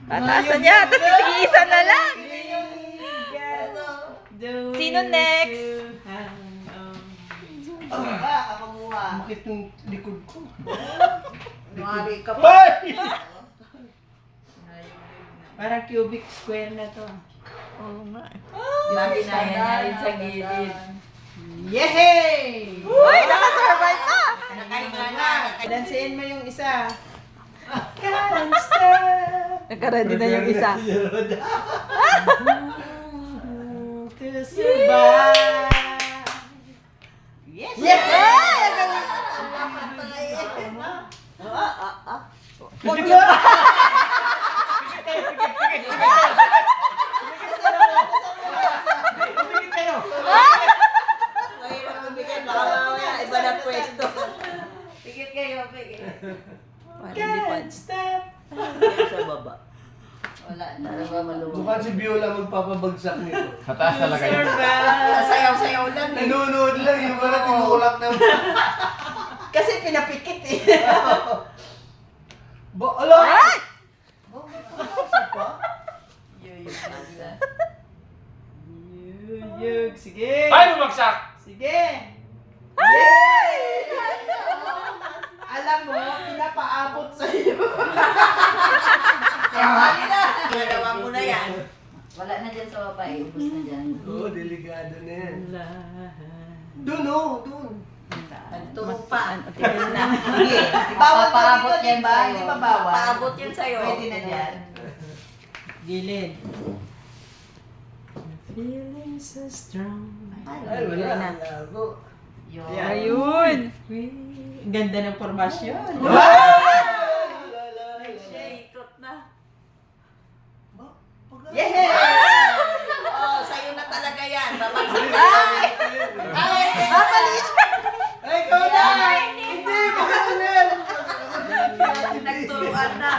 Tatasan niya. Tapos tig-isa na lang. Sino next? Bakit yung likod ko? Mali ka pa. Hoy! Parang cubic square na to. Oo nga. Lagi na yan rin sa gilid. Yehey! Uy, nakasurvive pa! Nakahinga na. Dansihin mo yung isa. Kansta! Nagka-ready na yung isa. To survive. Yes! Yes! Mahirap mabigyan. Baka mamaya iba na pwesto. Pigit kayo, pigit. Parang Can't stop. Sa baba. Wala na. Ano ba maluwag? Mukhang si Viola magpapabagsak nito. Sa taas talaga yun. Sasayaw-sayaw lang eh. Nanonood lang, yung pala tinulak na. Kasi pinapikit eh. Ba, ala! Ay! Yug, sige. Ay, bumagsak! Sige. Yay! Alam mo, pinapaabot sa iyo. Wala na. Nagawa mo na yan. Wala na dyan sa baba eh. Ubus na dyan. Oo, delikado na yan. Doon oh, doon. Nagtupa. Tigil na. Sige. Bawal Paabot dito, yan di ba? ba? Hindi ba bawal? Paabot yan sa'yo. Pwede na dyan. Gilid. Feeling so strong. Ay, wala. na. Lago. Yun. Ayun. Ang ganda ng formasyon. Siya, ikot na. Yehey! Oh, sa'yo na talaga yan. Babagsak na. Ay! Ay! Ay, ikaw na! Hindi, bakit na yan? Nagturuan na.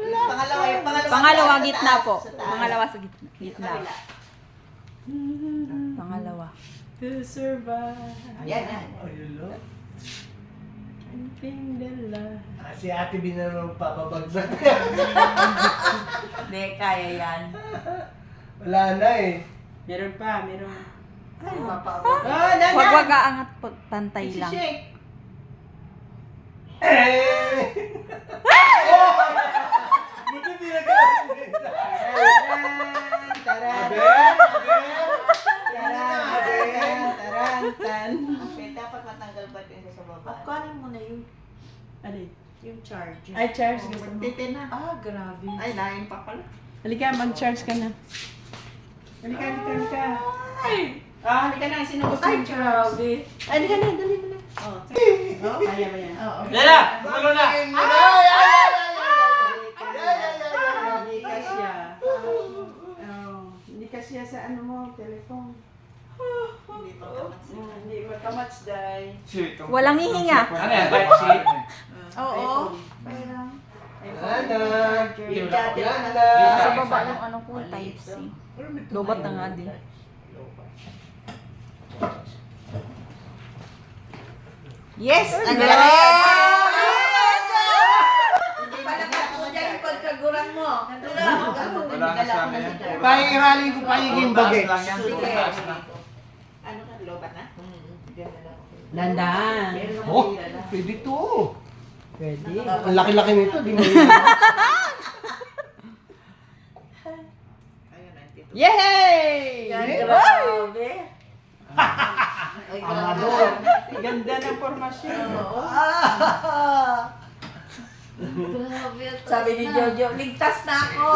Pangalawa, yung pangalawa. Pangalawa, sa gitna taas, po. sa taas. Pangalawa sa gitna. Kabila. Pangalawa. To survive. Yan, yan. Ayun lang. Keeping the light. Si Ate B na naman papabagsak. Hindi, kaya yan. Wala na eh. Meron pa, meron. Ay, mapaabot. Oh, na, Huwag aangat po. Pantay lang. Shake. Eh! Buti di nagawin din. Taran, Abe, taran. abe. Taran. Okay, dapat matanggal ba ito sa baba? Kunin mo na yun. Ano yun? Yung charger. Ay, charge gusto mo. Titin na. Ah, grabe. Ay, lain pa pala. Halika, mag-charge ka na. Halika, halika, halika. Ay! Halika na. Sino gusto Ay, mong charge? grabe. Ay, halika na. Dali mo na. Oh, kaya ba yan? Oo. Lala! Ano na? Hindi ka siya. Hindi ka siya sa ano mo, telephone. Hindi magkamats, day. Walang hihinga. Ano yan? Type C? Oo. Sa baba yung ano ko, type C. Lobat na nga din. Yes! Ang Yes! Hindi pala ako dyan yung pagkagurang mo. Wala na sana yan. Pahingiraling ko pahingin bagay. Taas lang yan. Taas lang. Ano ka, lobat na? Landaan. Oh, pwede to. Pwede. Ang laki-laki nito, di mo Yay! Grabe. Ay, Amador. Ganda ng formasyon. Grabe. Sabi ni Jojo, ligtas na ako.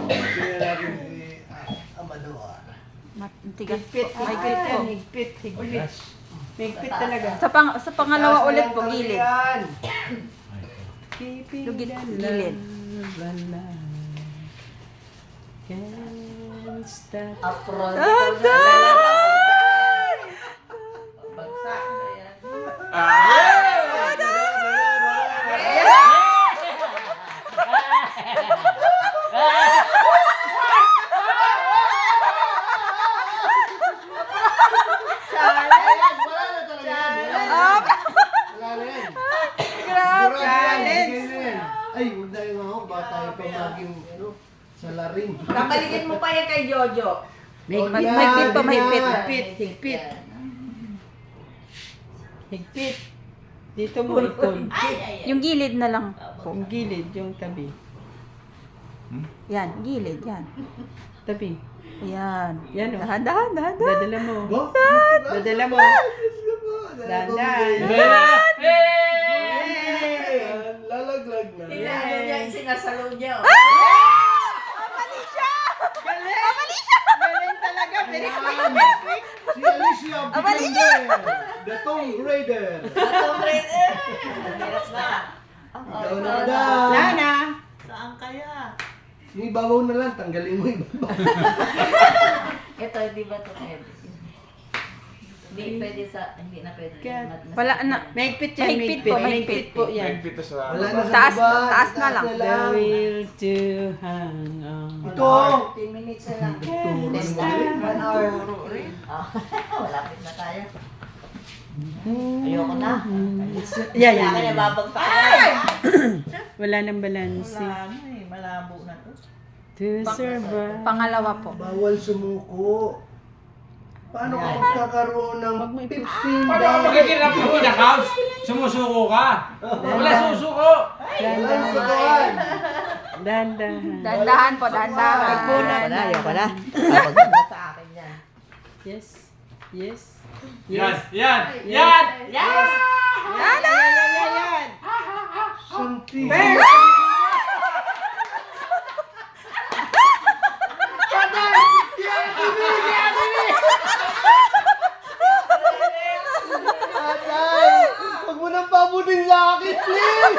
Kaya natin si Amador. Tigas po. Higpit, Ay, higpit po. yan, higpit, higpit. Higpit talaga. Sa pangalawa ulit po, gilid. Keeping Lugit, the gilid. love alive. Can't stop. Apron. Bagsak na yan. Wala na talaga yan. Wala na yan. Grabe. Sigurado yan, bigay na yan. Ay, huwag na yung ako. Baka tayo pa maging, sa larin. Babalikin mo pa yan kay Jojo. Mahigpit pa, mahigpit. Higpit. Higpit. Dito mo ikon. Yung gilid na lang po. Yung gilid, yung tabi. Yan, gilid, yan. Tabi. Yan. Yan o. Dahan. Dadala mo. Bo? Dadala mo. Dandan. Lalaglag na. Inaano niya, sinasalo niya. Oh. Galing talaga. Very quick. Si Alicia Vikander, the Tomb Raider. Atong Raider. Hirap na. Ikaw na daw. Wala na. Saan kaya? Yung ibabaw na lang, tanggalin mo ibabaw. Ito, hindi ba ito pwede? Hindi pwede sa, hindi na pwede. Wala na. Mahigpit yan. Mahigpit po, Mahigpit po yan. Nagpito sa... Wala na sa Taas- baba. taas na lang. The will to hang on. Ito. 10 minutes na lang. Turan mo. 1 hour. Malapit na tayo. Ayoko na. Yan, Kaya yan. nababagtaan. Wala nang balanse. Wala na eh. Malabo na to. To survive. Pangalawa po. Bawal sumuko. Paano ka magkakaroon ng Wag mo 15 Paano ka magkikirap mo na house? Sumusuko ka? Wala susuko! Walang sukuan. Dandan. Dahan po, dahan. Ayoko na. Babagtan sa akin yan. Yes. Yes. Yan! Yan! Yan! Yes. Yan. Santi. Atay! Huwag mo nang pabutin sa akin, please!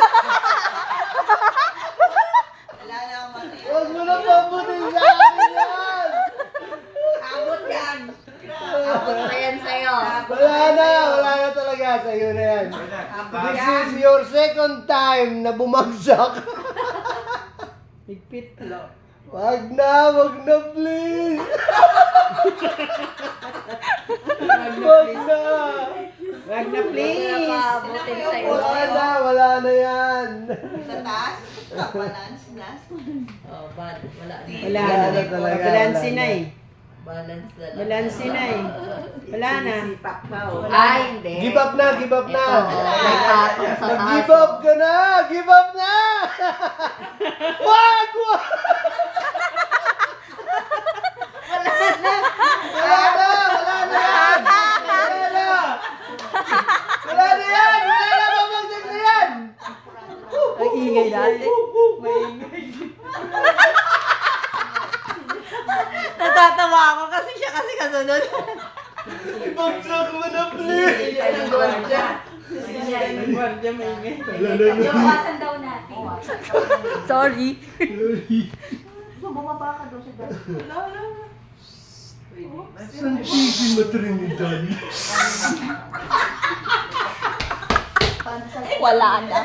Wala na akong mati. Huwag mo nang pabutin sa akin yan! Abot yan. Abot pa yan sa'yo. Wala na talaga. Sa'yo na yan. This is your second time na bumagsak. Higpit. Wag na, please! Wag na! Wag na please. Abutin sa'yo. Wala na yan. Sa taas. Balance na. Oh, wala Wala Wala na. na talaga, Balanse wala na na. eh. Balance na lang. Balanse na eh. Wala na. Sipak pa oh. Ay, hindi. Give up na, give up na. May patong sa taas. Nag-give up ka na! Give up na! Wag! Wag! Wala na! Wala na! Wala na yan! Wala na! Wala na yan! Wala na! Babagsak na yan! Ang ingay natin. Natatawa ako kasi siya kasi kasunod. Ibagsak mo na, please! Guardia maingay. Iwasan daw natin. Sorry. Bumaba ka doon sa dati. Santísima Trinidad. Wala na.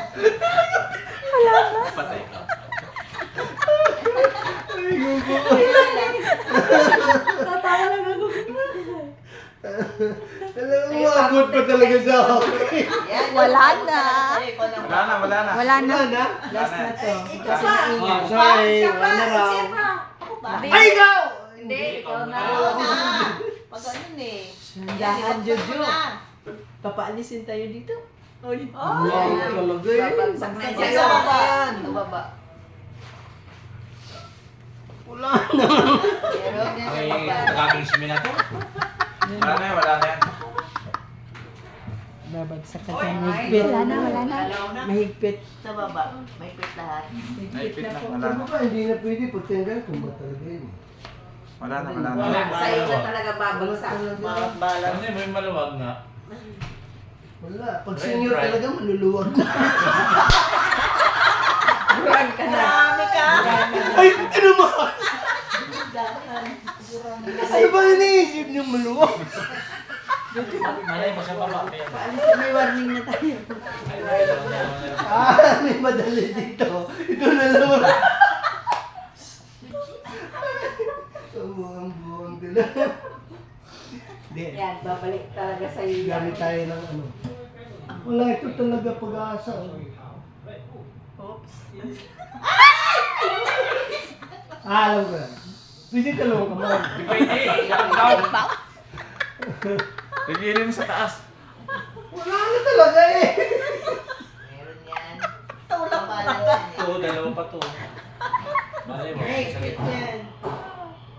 Patay ka. Alam mo, abot pa talaga sa akin. Wala na. Wala na. Wala na. Wala na? Last na to. Kasi Oh, sorry, wala na raw. Ay, ikaw! Hindi, ikaw na. Pag ganun eh. Dahan, Jojo. Papaalisin tayo dito. Wow, talaga eh. Babagsak na Sa siya. baba. Sa baba. Wala na. Meron yan sa Ay, baba. nakakismi na to. Wala na yan, wala na yan. Babagsak ka tayo. Mahigpit. Wala na. Alaw na. Mahigpit. Sa baba. May pit lahat. Naipit na, wala Ano na. ba, hindi na pwede pagtanggal kung ba talaga yun. Wala na. Sa'yo na talaga babagsak. Bawat balance. Ano may maluwag nga? Wala. Pag senior talaga, maluluwag na. Marami ka. Ay, ano ba? Ano ba iniisip niyo maluwag? Malay mo sa baba. Paalisin, may warning na tayo. May madali dito. Ito na naman. Ang buong dila. Hindi. Yan, babalik talaga sa'yo. Gamit tayo ng ano. Wala, ito talaga pag-asa. Oops. Alam ko na. Pwede dalawang kamay. Di ba hindi? Yan daw. Tigilin mo sa taas. Wala na talaga eh. Meron yan. Tulak pa. Ito, dalawa pa to. Malay mo. Hey, quit yan.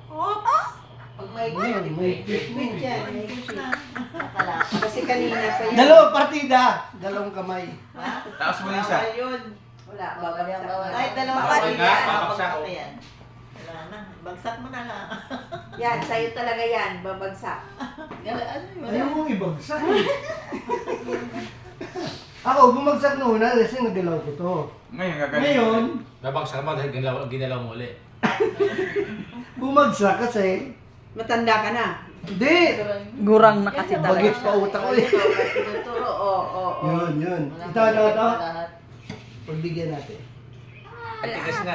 Oops! Pag may Ngayon, may quit yan. May quit na. Akala. Kasi kanina pa yan. Dalawang partida. Dalawang kamay. Taas mo yung isa. Bawal yun. Wala, bawal yan, bawal. Kahit dalawang Bawal partida. nga, babagsak. Babagsak yan. Wala na. Bagsak mo na lang. Yan, sa'yo talaga yan, babagsak. Ano yun? Ayaw mong ibagsak eh. Ako, bumagsak na una kasi nagalaw ko to. Ngayon, gagaling. Ngayon, Nabagsak mo dahil ginalaw mo ulit. bumagsak kasi. Matanda ka na. Hindi! Gurang na kasi talaga. Bagets pa utak ko eh. Tinuturo, Yun, yun. Ito. Pagbigyan natin. Tigas nga.